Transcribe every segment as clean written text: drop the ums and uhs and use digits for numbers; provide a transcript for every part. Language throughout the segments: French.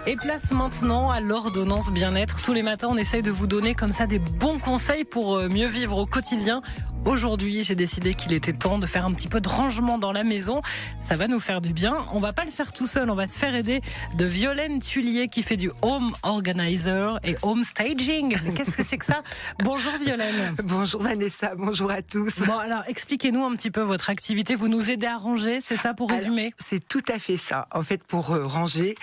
Et place maintenant à l'ordonnance bien-être. Tous les matins, on essaye de vous donner comme ça des bons conseils pour mieux vivre au quotidien. Aujourd'hui, j'ai décidé qu'il était temps de faire un petit peu de rangement dans la maison. Ça va nous faire du bien. On va pas le faire tout seul. On va se faire aider de Violaine Tullier qui fait du home organizer et home staging. Mais qu'est-ce que c'est que ça? Bonjour Violaine. Bonjour Vanessa, bonjour à tous. Bon, alors expliquez-nous un petit peu votre activité. Vous nous aidez à ranger, c'est ça pour résumer? Alors, c'est tout à fait ça. En fait, pour ranger,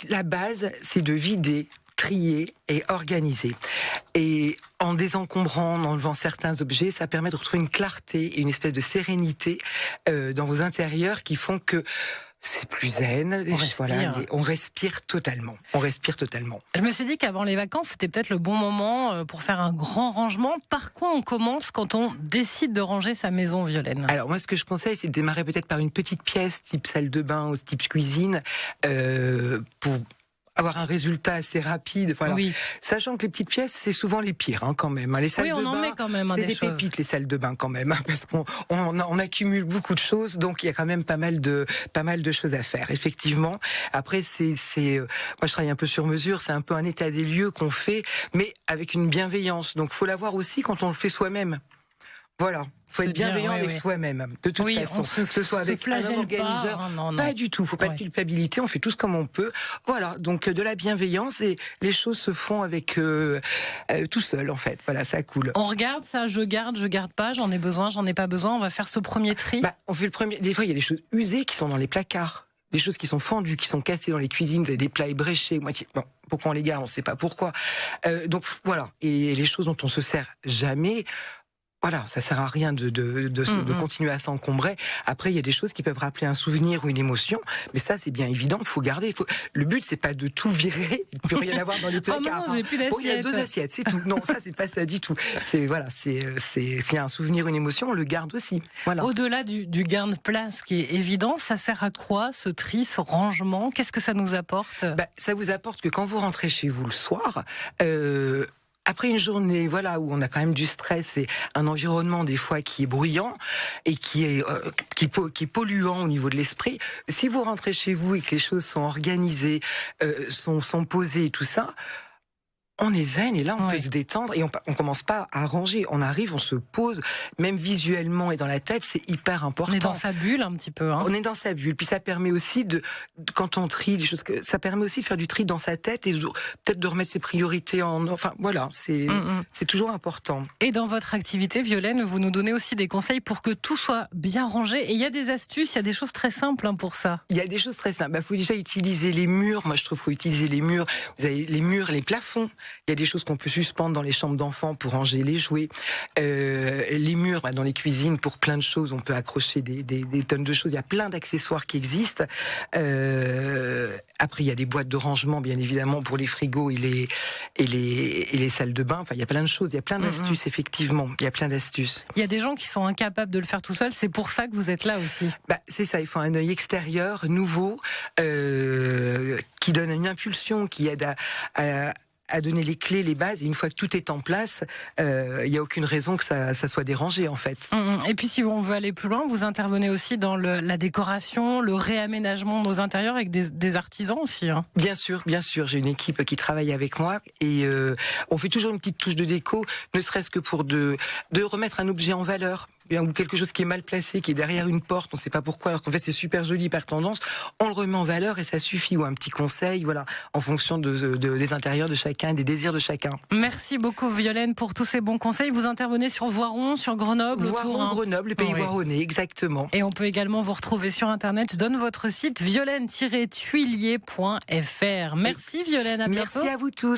la base, c'est de vider, trier et organiser. Et en désencombrant, en enlevant certains objets, ça permet de retrouver une clarté et une espèce de sérénité dans vos intérieurs qui font que c'est plus zen. On respire totalement. Je me suis dit qu'avant les vacances, c'était peut-être le bon moment pour faire un grand rangement. Par quoi on commence quand on décide de ranger sa maison, Violaine? Alors moi, ce que je conseille, c'est de démarrer peut-être par une petite pièce, type salle de bain ou type cuisine, pour avoir un résultat assez rapide. Voilà. Oui. Sachant que les petites pièces, c'est souvent les pires, quand même. Les salles oui, on de en bain, met quand même c'est des des choses. pépites, les salles de bain, quand même, parce qu'on accumule beaucoup de choses, donc il y a quand même pas mal de choses à faire, effectivement. Après, moi, je travaille un peu sur mesure, c'est un peu un état des lieux qu'on fait, mais avec une bienveillance. Donc, faut l'avoir aussi quand on le fait soi-même. Voilà. Faut être bienveillant avec soi-même, de toute façon. Que ce soit avec un organiseur. Pas du tout. Faut pas de culpabilité. On fait tous comme on peut. Voilà. Donc, de la bienveillance et les choses se font avec, tout seul, en fait. Voilà, ça coule. On regarde ça, je garde pas, j'en ai besoin, j'en ai pas besoin. On va faire ce premier tri. On fait le premier. Des fois, il y a des choses usées qui sont dans les placards. Des choses qui sont fendues, qui sont cassées dans les cuisines. Vous avez des plats ébréchés, moitié. Bon, pourquoi on les garde? On sait pas pourquoi. Donc, voilà. Et les choses dont on se sert jamais. Voilà, ça sert à rien de continuer à s'encombrer. Après, il y a des choses qui peuvent rappeler un souvenir ou une émotion, mais ça, c'est bien évident qu'il faut garder. Le but, c'est pas de tout virer, de plus rien avoir dans les placards. Oh non, j'ai plus d'assiettes. Il y a 2 assiettes, c'est tout. Non, ça, c'est pas ça du tout. S'il y a un souvenir, une émotion, on le garde aussi. Voilà. Au-delà du gain de place qui est évident, ça sert à quoi ce tri, ce rangement? Qu'est-ce que ça nous apporte? Ça vous apporte que quand vous rentrez chez vous le soir, après une journée, où on a quand même du stress et un environnement des fois qui est bruyant et qui est polluant au niveau de l'esprit, si vous rentrez chez vous et que les choses sont organisées, sont posées et tout ça, on est zen et là on peut se détendre et on commence pas à ranger. On arrive, on se pose, même visuellement et dans la tête, c'est hyper important. On est dans sa bulle un petit peu. On est dans sa bulle. Puis ça permet aussi quand on trie les choses, ça permet aussi de faire du tri dans sa tête et peut-être de remettre ses priorités c'est toujours important. Et dans votre activité, Violaine, vous nous donnez aussi des conseils pour que tout soit bien rangé. Et il y a des astuces, il y a des choses très simples pour ça. Il y a des choses très simples. Faut déjà utiliser les murs. Moi, je trouve qu'il faut utiliser les murs. Vous avez les murs, les plafonds. Il y a des choses qu'on peut suspendre dans les chambres d'enfants pour ranger les jouets. Les murs, dans les cuisines, pour plein de choses, on peut accrocher des tonnes de choses. Il y a plein d'accessoires qui existent. Après, il y a des boîtes de rangement, bien évidemment, pour les frigos et les salles de bain. Enfin, il y a plein de choses. Il y a plein d'astuces, effectivement. Il y a plein d'astuces. Il y a des gens qui sont incapables de le faire tout seul. C'est pour ça que vous êtes là aussi. C'est ça. Il faut un œil extérieur, nouveau, qui donne une impulsion, qui aide à donner les clés, les bases, et une fois que tout est en place, il n'y a aucune raison que ça soit dérangé, en fait. Et puis, si on veut aller plus loin, vous intervenez aussi dans la décoration, le réaménagement de nos intérieurs avec des artisans aussi. Bien sûr. J'ai une équipe qui travaille avec moi et on fait toujours une petite touche de déco, ne serait-ce que pour de remettre un objet en valeur, ou quelque chose qui est mal placé, qui est derrière une porte, on ne sait pas pourquoi, alors qu'en fait c'est super joli par tendance, on le remet en valeur et ça suffit, ou un petit conseil, en fonction des intérieurs de chacun, des désirs de chacun. Merci beaucoup Violaine pour tous ces bons conseils. Vous intervenez sur Voiron, sur Grenoble, Grenoble, le pays voironnais, exactement. Et on peut également vous retrouver sur internet. Je donne votre site violaine-tuilier.fr. Merci Violaine, à bientôt. Merci à vous tous.